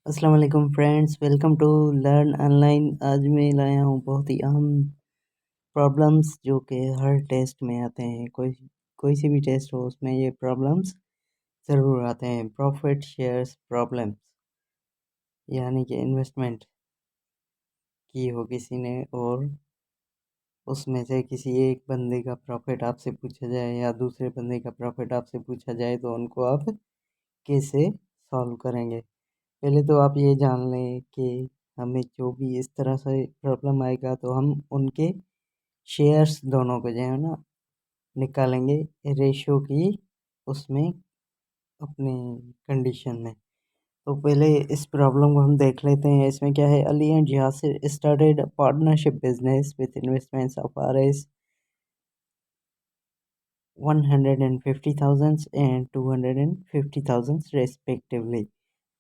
अस्सलाम वालेकुम friends, welcome to learn online. आज मैं लाया हूँ बहुत ही अहम प्रॉब्लम्स जो कि हर टेस्ट में आते हैं। कोई सी भी टेस्ट हो उसमें ये प्रॉब्लम्स ज़रूर आते हैं। प्रॉफिट शेयर्स प्रॉब्लम्स, यानी कि इन्वेस्टमेंट की हो किसी ने और उसमें से किसी एक बंदे का प्रॉफिट आपसे पूछा जाए या दूसरे बंदे का प्रॉफिट आपसे पूछा जाए, तो उनको आप कैसे सॉल्व करेंगे। पहले तो आप ये जान लें कि हमें जो भी इस तरह से प्रॉब्लम आएगा तो हम उनके शेयर्स दोनों को जो है ना निकालेंगे रेशियो की उसमें अपने कंडीशन में। तो पहले इस प्रॉब्लम को हम देख लेते हैं। इसमें क्या है, Ali and Yasir started partnership business with investments of RS 150,000 and 250,000 respectively.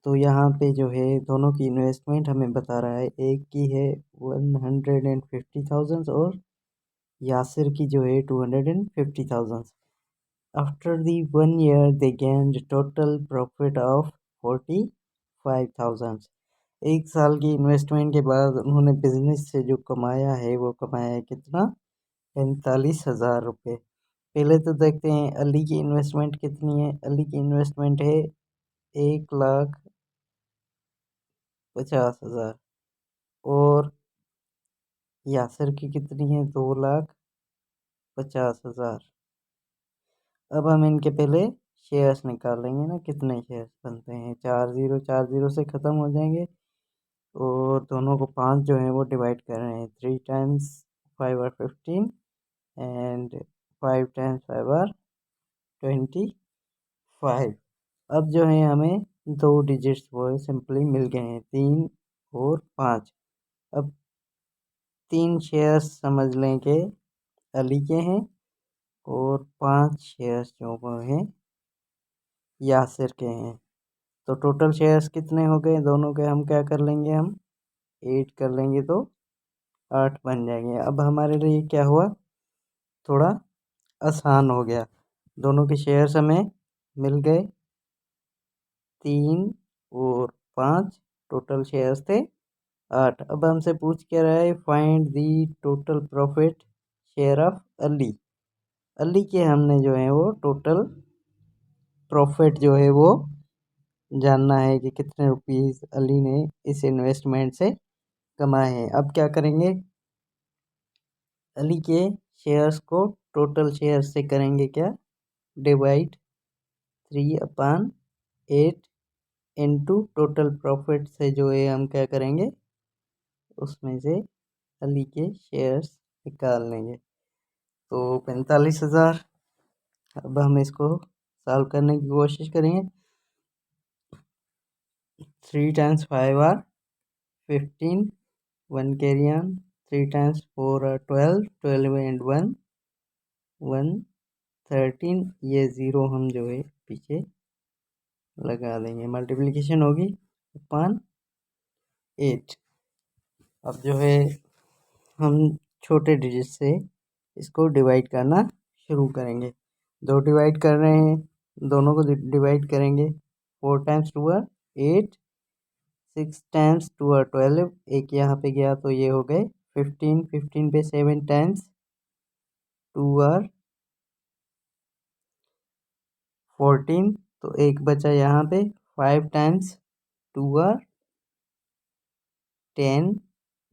तो यहाँ पे जो है दोनों की इन्वेस्टमेंट हमें बता रहा है, एक की है 150,000 और यासिर की जो है 250,000। After the 1 year they gained total profit of 45,000। एक साल की इन्वेस्टमेंट के बाद उन्होंने बिजनेस से जो कमाया है वो कमाया है कितना, 45,000 रुपये। पहले तो देखते हैं अली की इन्वेस्टमेंट कितनी है। अली की इन्वेस्टमेंट है 1,50,000 और यासिर की कितनी है, 2,50,000। अब हम इनके पहले शेयर्स निकाल लेंगे ना, कितने शेयर्स बनते हैं। 4 0 से ख़त्म हो जाएंगे और दोनों को 5 जो है वो डिवाइड कर रहे हैं। 3 times 5 are 15 and 5 times 5 are 25। अब जो है हमें दो डिजिट्स वो सिंपली मिल गए हैं, 3 और 5। अब 3 शेयर्स समझ लें कि अली के हैं और 5 शेयर्स जो वो हैं यासिर के हैं। तो टोटल शेयर्स कितने हो गए दोनों के, हम क्या कर लेंगे, हम 8 कर लेंगे तो 8 बन जाएंगे। अब हमारे लिए क्या हुआ, थोड़ा आसान हो गया। दोनों के शेयर्स हमें मिल गए, 3 और 5। टोटल शेयर्स थे 8। अब हमसे पूछ क्या रहा है, find the total profit share of Ali. Ali के हमने जो है वो टोटल प्रॉफिट जो है वो जानना है कि कितने रुपीस अली ने इस इन्वेस्टमेंट से कमाए हैं। अब क्या करेंगे, अली के शेयर्स को टोटल शेयर्स से करेंगे क्या, डिवाइड 3/8 इनटू टोटल प्रॉफिट से जो है हम क्या करेंगे, उसमें से अली के शेयर्स निकाल लेंगे। तो 45,000। अब हम इसको सॉल्व करने की कोशिश करेंगे। 3 times 5 are 15, 1 carry on। 3 times 4 are 12, 12 and 1 13। ये ज़ीरो हम जो है पीछे लगा देंगे। मल्टीप्लिकेशन होगी अपान 8। अब जो है हम छोटे डिजिट से इसको डिवाइड करना शुरू करेंगे। दो डिवाइड कर रहे हैं, दोनों को डिवाइड करेंगे। 4 times 2 are 8, 6 times 2 are 12। एक यहाँ पे गया तो ये हो गए 15, 15 पे 7 times 2 are 14। तो एक बचा यहाँ पे 5 times 2 are 10।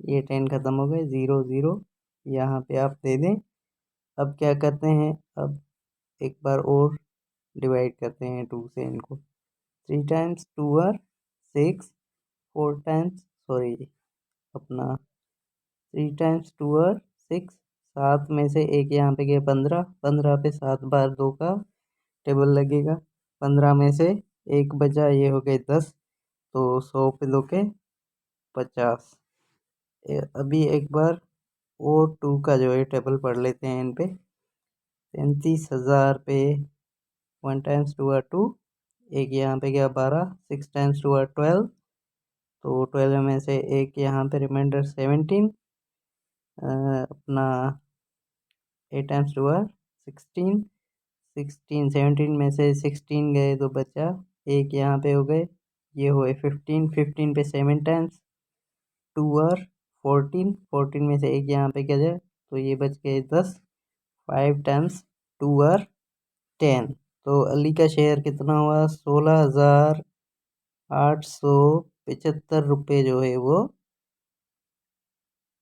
ये 10 ख़त्म हो गए, 0 0 यहाँ पे आप दे दें। अब क्या करते हैं, अब एक बार और डिवाइड करते हैं 2 से इनको। 3 times 2 are 6, 4 times सॉरी अपना 3 times 2 are 6। 7 में से एक यहाँ पे गया 15, 15 पे 7 बार 2 का टेबल लगेगा। 15 में से एक बचा, ये हो गए 10। तो 100 पे 2 के 50। अभी एक बार और 2 का जो है टेबल पढ़ लेते हैं इन पे। 35,000 पे 1 times 2 are 2। एक यहाँ पे गया 12, 6 times 2 are 12। तो 12 में से एक यहाँ पे रिमाइंडर 17। अपना 8 times 2 are 16, 16 17 में से 16 गए तो बचा एक, यहाँ पे हो गए ये हुए 15, 15 पे 7 टाइम्स, 2 और 14, 14 में से एक यहाँ पे क्या जाए तो ये बच गए 10, 5 टाइम्स 2 और 10। तो अली का शेयर कितना हुआ, 16,875 जो है वो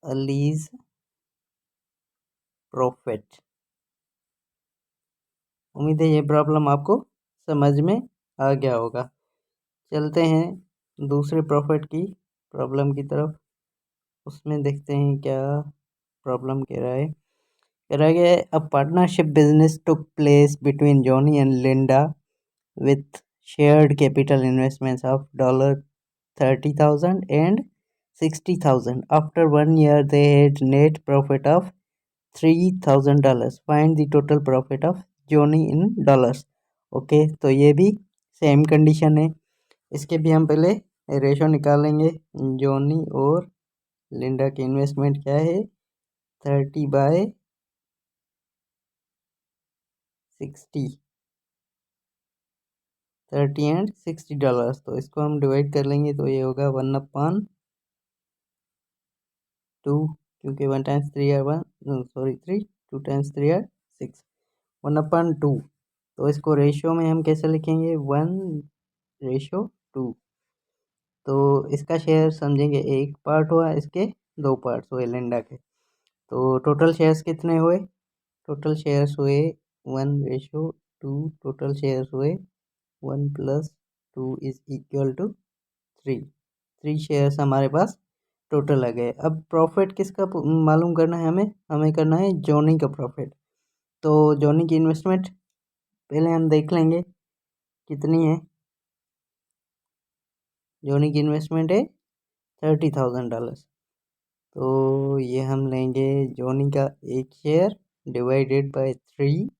अलीज प्रॉफिट। उम्मीद है ये प्रॉब्लम आपको समझ में आ गया होगा। चलते हैं दूसरे प्रॉफिट की प्रॉब्लम की तरफ, उसमें देखते हैं क्या प्रॉब्लम कह रहा है। कह रहा है a partnership business took place between Johnny and Linda with shared capital investments of $30,000 and $60,000. After 1 year, they had net profit of $3,000. Find the total profit of Johnny in dollars. Okay, तो ये भी same condition है। इसके भी हम पहले ratio निकालेंगे। Johnny और लिंडा की इन्वेस्टमेंट क्या है, 30/60, 30 एंड $60। तो इसको हम डिवाइड कर लेंगे तो ये होगा 1/2, क्योंकि 1 times 3 are 1, sorry 3, 2 times 3 are 6, 1/2। तो इसको रेशियो में हम कैसे लिखेंगे, 1/2। तो इसका शेयर समझेंगे, एक पार्ट हुआ, इसके दो पार्ट्स हुए लिंडा के। तो टोटल शेयर्स कितने हुए, टोटल शेयर्स हुए 1/2। टोटल शेयर्स हुए 1 + 2 = 3। 3 शेयर्स हमारे पास टोटल आ गए। अब प्रॉफिट किसका मालूम करना है, हमें हमें करना है जॉनी का प्रॉफिट। तो जॉनी की इन्वेस्टमेंट पहले हम देख लेंगे कितनी है। जॉनी की इन्वेस्टमेंट है $30,000। तो ये हम लेंगे जॉनी का एक share divided by 3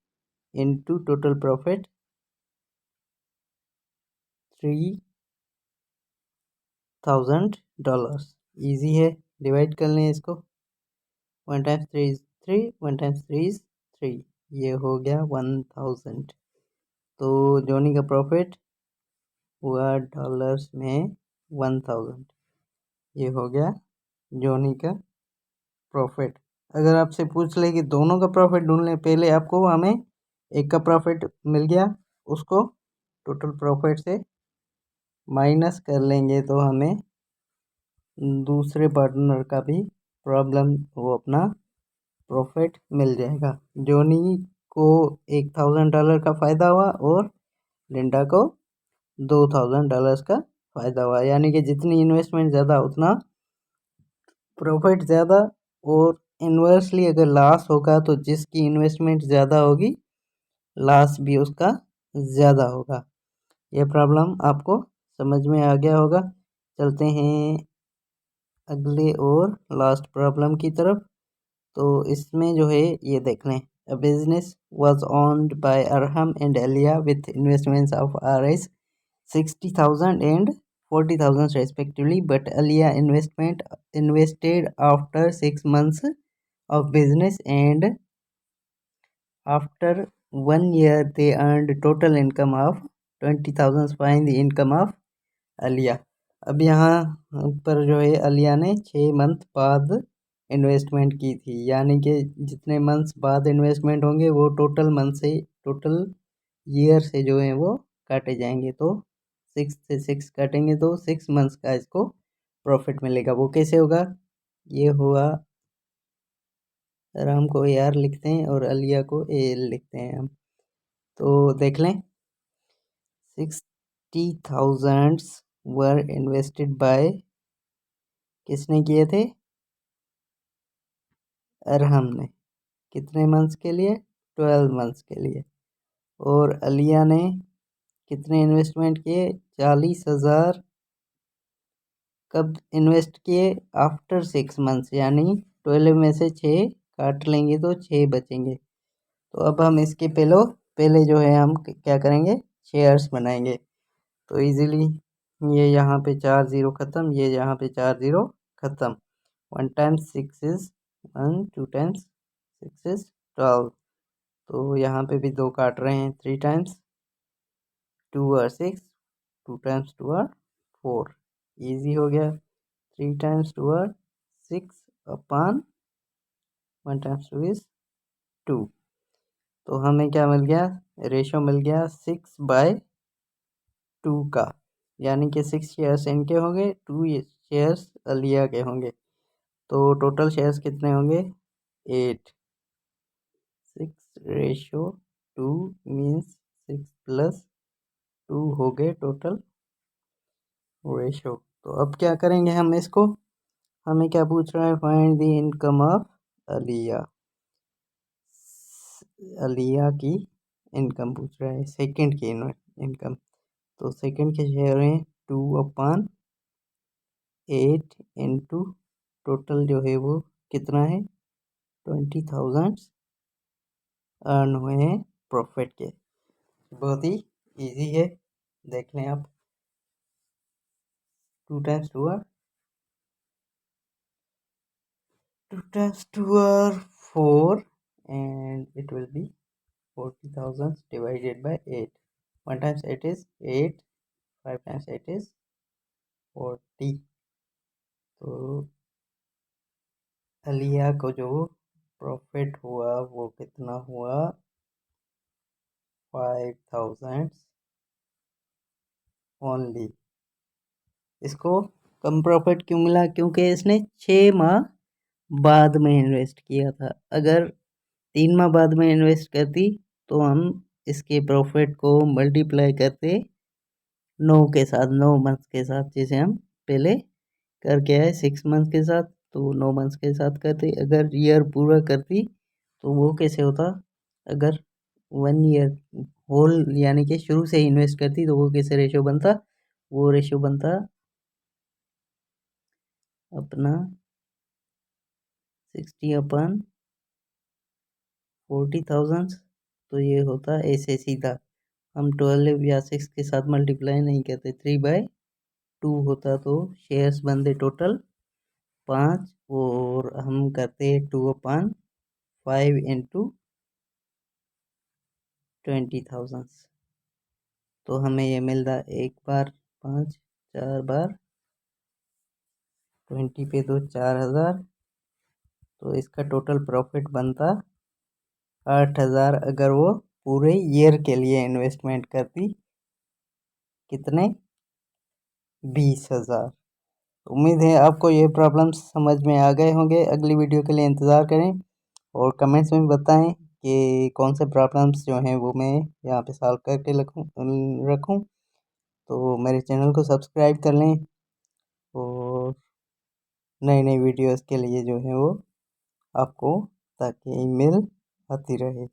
into total profit, $3,000। Easy है, डिवाइड कर लें इसको। 1 टाइम्स 3 इज 3, 1 टाइम्स 3 इज 3, ये हो गया 1000। तो जॉनी का प्रॉफिट हुआ डॉलर्स में 1000। ये हो गया जॉनी का प्रॉफिट। अगर आपसे पूछ ले कि दोनों का प्रॉफिट ढूंढ लें, पहले आपको हमें एक का प्रॉफिट मिल गया, उसको टोटल प्रॉफिट से माइनस कर लेंगे तो हमें दूसरे पार्टनर का भी प्रॉब्लम वो अपना प्रॉफिट मिल जाएगा। जॉनी को $1,000 का फ़ायदा हुआ और लिंडा को $2,000 का फ़ायदा हुआ। यानी कि जितनी इन्वेस्टमेंट ज़्यादा उतना प्रॉफिट ज़्यादा। और इन्वर्सली अगर लॉस होगा तो जिसकी इन्वेस्टमेंट ज़्यादा होगी लॉस भी उसका ज़्यादा होगा। यह प्रॉब्लम आपको समझ में आ गया होगा। चलते हैं अगले और लास्ट प्रॉब्लम की तरफ। तो इसमें जो है ये देख लें, a business was owned by Arham and Aliya with investments of Rs 60,000 and 40,000 respectively, but Alia invested after 6 months of business, and after 1 year they earned total income of 20,000. Find the income of Alia. अब यहाँ पर जो है अलिया ने 6 month बाद investment की थी, यानी कि जितने मंथ्स बाद इन्वेस्टमेंट होंगे वो टोटल मंथ से, टोटल ईयर से जो है वो काटे जाएंगे। तो 6 से 6 काटेंगे तो 6 मंथ्स का इसको प्रॉफिट मिलेगा। वो कैसे होगा, ये हुआ, राम को AR लिखते हैं और अलिया को AL लिखते हैं हम। तो देख लें, 60,000 वर इन्वेस्टेड बाय, किसने किए थे, अरहम ने। कितने मंथ्स के लिए, 12 मंथ्स के लिए। और अलिया ने कितने इन्वेस्टमेंट किए, 40,000 कब इन्वेस्ट किए, आफ्टर 6 मंथ्स, यानी 12 में से 6 काट लेंगे तो 6 बचेंगे। तो अब हम इसके पहले जो है हम क्या करेंगे, शेयर्स बनाएंगे। तो इजीली ये यहाँ पे 4 0 ख़त्म, ये यहाँ पे 4 0 ख़त्म। 1 टाइम्स 6 इज़ 1, 2 टाइम्स 6 इज़ 12। तो यहाँ पे भी 2 काट रहे हैं, 3 टाइम्स 2 और 6, 2 टाइम्स 2 और 4 ईजी हो गया। 3 times 2 are 6 upon 1 times 2 is 2। तो हमें क्या मिल गया, रेशो मिल गया 6/2 का, यानी कि 6 शेयर्स इनके होंगे, 2 शेयर्स अलिया के होंगे। तो टोटल शेयर्स कितने होंगे, 8। 6/2 मीन्स 6 + 2 हो गए टोटल रेशो। तो अब क्या करेंगे हम इसको, हमें क्या पूछ रहा है, फाइंड द इनकम ऑफ अलिया। अलिया की इनकम पूछ रहा है, सेकंड की इनकम। तो सेकंड के शेयर हैं 2/8 इंटू टोटल जो है वो कितना है, 20,000 अर्न हुए हैं प्रॉफिट के। बहुत ही इजी है, देख लें आप। 2 times 2 are 4 and it will be 40,000 divided by 8. 1 times 8 is 8, 5 times 8 is 40। तो अलिया को जो प्रॉफिट हुआ वो कितना हुआ, 5,000 ओनली। इसको कम प्रॉफिट क्यों मिला, क्योंकि इसने 6 माह बाद में इन्वेस्ट किया था। अगर 3 माह बाद में इन्वेस्ट करती तो हम इसके प्रॉफिट को मल्टीप्लाई करते 9 के साथ, 9 मंथ के साथ, जिसे हम पहले करके आए 6 मंथ के साथ, तो 9 मंथ के साथ करते। अगर ईयर पूरा करती तो वो कैसे होता, अगर 1 ईयर होल यानी कि शुरू से इन्वेस्ट करती तो वो कैसे रेशो बनता, वो रेशो बनता अपना 60/40,000। तो ये होता ऐसे सीधा, हम 12 या 6 के साथ मल्टीप्लाई नहीं करते, 3/2 होता। तो शेयर्स बनते टोटल 5 और हम करते 2/5 इंटू 20,000। तो हमें ये मिलता 1 बार 5, 4 बार 20 पे 2 4,000। तो इसका टोटल प्रॉफिट बनता 8,000 अगर वो पूरे ईयर के लिए इन्वेस्टमेंट करती। कितने, 20,000। उम्मीद है आपको ये प्रॉब्लम्स समझ में आ गए होंगे। अगली वीडियो के लिए इंतज़ार करें और कमेंट्स में बताएं कि कौन से प्रॉब्लम्स जो हैं वो मैं यहाँ पे सॉल्व करके रखूँ। तो मेरे चैनल को सब्सक्राइब कर लें और नई नई वीडियोस के लिए जो है वो आपको ताकि ईमेल आती रहे।